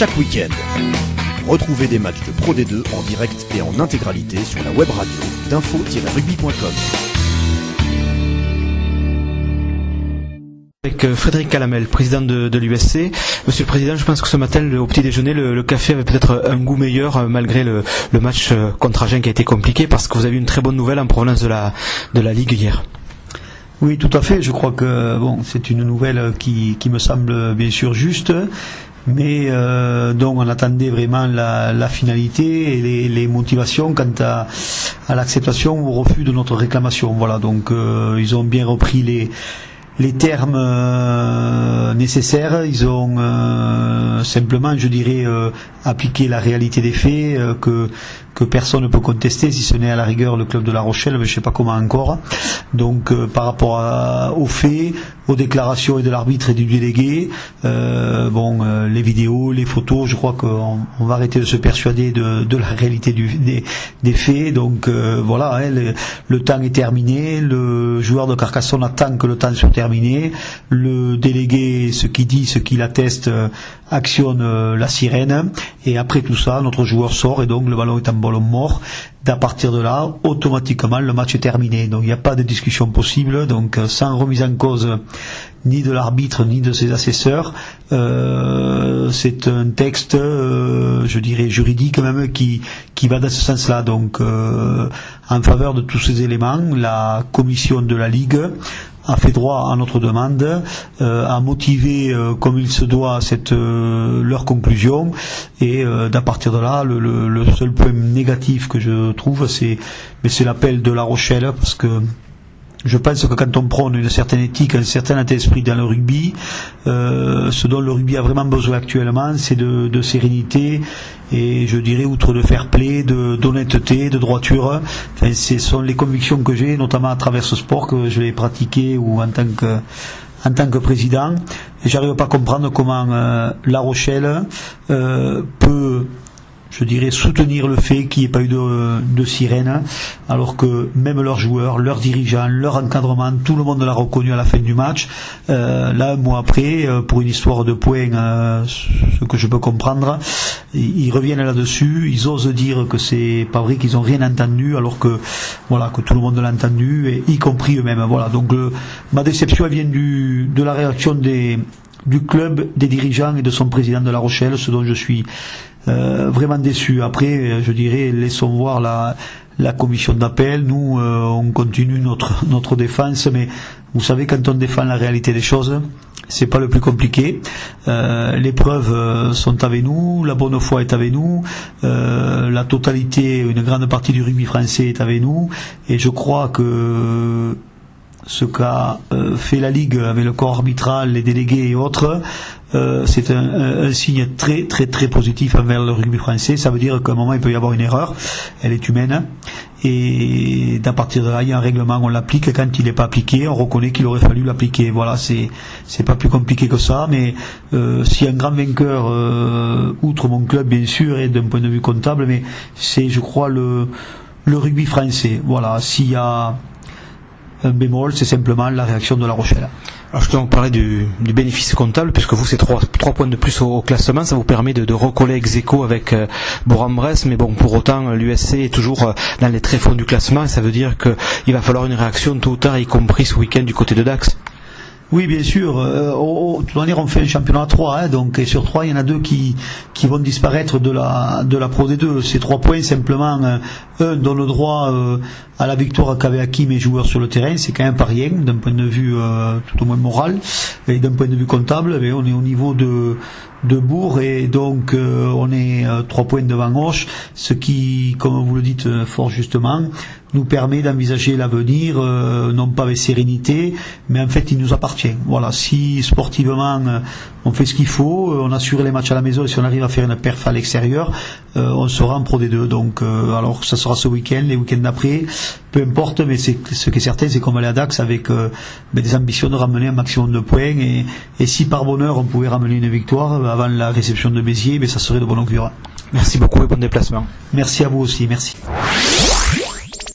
chaque week-end. Retrouvez des matchs de Pro D2 en direct et en intégralité sur la web radio d'info-rugby.com. Avec Frédéric Calamel, président de l'USC. Monsieur le Président, je pense que ce matin, au petit déjeuner, le café avait peut-être un goût meilleur malgré le match contre Agen qui a été compliqué, parce que vous avez eu une très bonne nouvelle en provenance de la Ligue hier. Oui, tout à fait. Je crois que c'est une nouvelle qui me semble bien sûr juste. Mais donc on attendait vraiment la finalité et les motivations quant à l'acceptation ou au refus de notre réclamation. Voilà, donc ils ont bien repris les termes nécessaires. Ils ont simplement, je dirais, appliqué la réalité des faits que personne ne peut contester, si ce n'est à la rigueur le club de La Rochelle, mais je ne sais pas comment encore. Donc par rapport aux faits, aux déclarations et de l'arbitre et du délégué, les vidéos, les photos, je crois qu'on va arrêter de se persuader de la réalité des faits. Donc voilà, le temps est terminé, le joueur de Carcassonne attend que le temps soit terminé, le délégué, ce qu'il atteste, actionne la sirène, et après tout ça, notre joueur sort et donc le ballon est en ballon mort. À partir de là, automatiquement, le match est terminé. Donc il n'y a pas de discussion possible. Donc sans remise en cause ni de l'arbitre ni de ses assesseurs, c'est un texte, je dirais juridique même, qui va dans ce sens-là. Donc en faveur de tous ces éléments, la commission de la Ligue a fait droit à notre demande, a motivé comme il se doit leur conclusion, et d'à partir de là, le seul point négatif que je trouve, c'est l'appel de La Rochelle, parce que je pense que quand on prône une certaine éthique, un certain esprit dans le rugby, ce dont le rugby a vraiment besoin actuellement, c'est de sérénité, et je dirais, outre de fair play, d'honnêteté, de droiture. Enfin, ce sont les convictions que j'ai, notamment à travers ce sport que je vais pratiquer ou en tant que président. Et j'arrive pas à comprendre comment La Rochelle peut, je dirais, soutenir le fait qu'il n'y ait pas eu de sirène, alors que même leurs joueurs, leurs dirigeants, leur encadrement, tout le monde l'a reconnu à la fin du match. Là, un mois après, pour une histoire de points, ce que je peux comprendre, ils reviennent là-dessus, ils osent dire que c'est pas vrai, qu'ils ont rien entendu, alors que tout le monde l'a entendu, et y compris eux-mêmes. Voilà. Donc ma déception, elle vient de la réaction du club, des dirigeants et de son président de La Rochelle, ce dont je suis vraiment déçu. Après, je dirais, laissons voir la commission d'appel. Nous, on continue notre défense, mais vous savez, quand on défend la réalité des choses, c'est pas le plus compliqué. Les preuves sont avec nous, la bonne foi est avec nous, la totalité, une grande partie du rugby français est avec nous, et je crois que ce qu'a fait la Ligue avec le corps arbitral, les délégués et autres, c'est un signe très très très positif envers le rugby français. Ça veut dire qu'à un moment il peut y avoir une erreur, elle est humaine, et d'à partir de là, il y a un règlement, on l'applique. Quand il n'est pas appliqué, on reconnaît qu'il aurait fallu l'appliquer. Voilà, c'est pas plus compliqué que ça. Mais si un grand vainqueur, outre mon club bien sûr, et d'un point de vue comptable, mais c'est, je crois, le rugby français. Voilà, s'il y a un bémol, c'est simplement la réaction de La Rochelle. Alors je te parlais du bénéfice comptable, puisque vous, c'est 3 points de plus au classement, ça vous permet de recoller ex-aequo avec Bourg-en-Bresse, mais bon, pour autant, l'USC est toujours dans les tréfonds du classement, et ça veut dire qu'il va falloir une réaction tôt ou tard, y compris ce week-end du côté de Dax. Oui, bien sûr. De toute manière, on fait un championnat à 3, donc, et sur 3, il y en a 2 qui vont disparaître de la Pro D2. Ces 3 points, simplement, un donne le droit à la victoire qu'avaient acquis mes joueurs sur le terrain. C'est quand même pas rien, d'un point de vue tout au moins moral, et d'un point de vue comptable. Mais on est au niveau de Bourg, et donc on est 3 points devant Auch, ce qui, comme vous le dites fort justement, nous permet d'envisager l'avenir, non pas avec sérénité, mais en fait il nous appartient. Voilà, si sportivement on fait ce qu'il faut, on assure les matchs à la maison, et si on arrive à faire une perf à l'extérieur, on sera en Pro D2. Donc alors ça sera ce week-end, les week-ends d'après, peu importe, mais ce qui est certain, c'est qu'on va aller à Dax avec des ambitions de ramener un maximum de points, et si par bonheur on pouvait ramener une victoire avant la réception de Béziers, mais ça serait de bon augure. Merci beaucoup et bon déplacement. Merci à vous aussi, merci.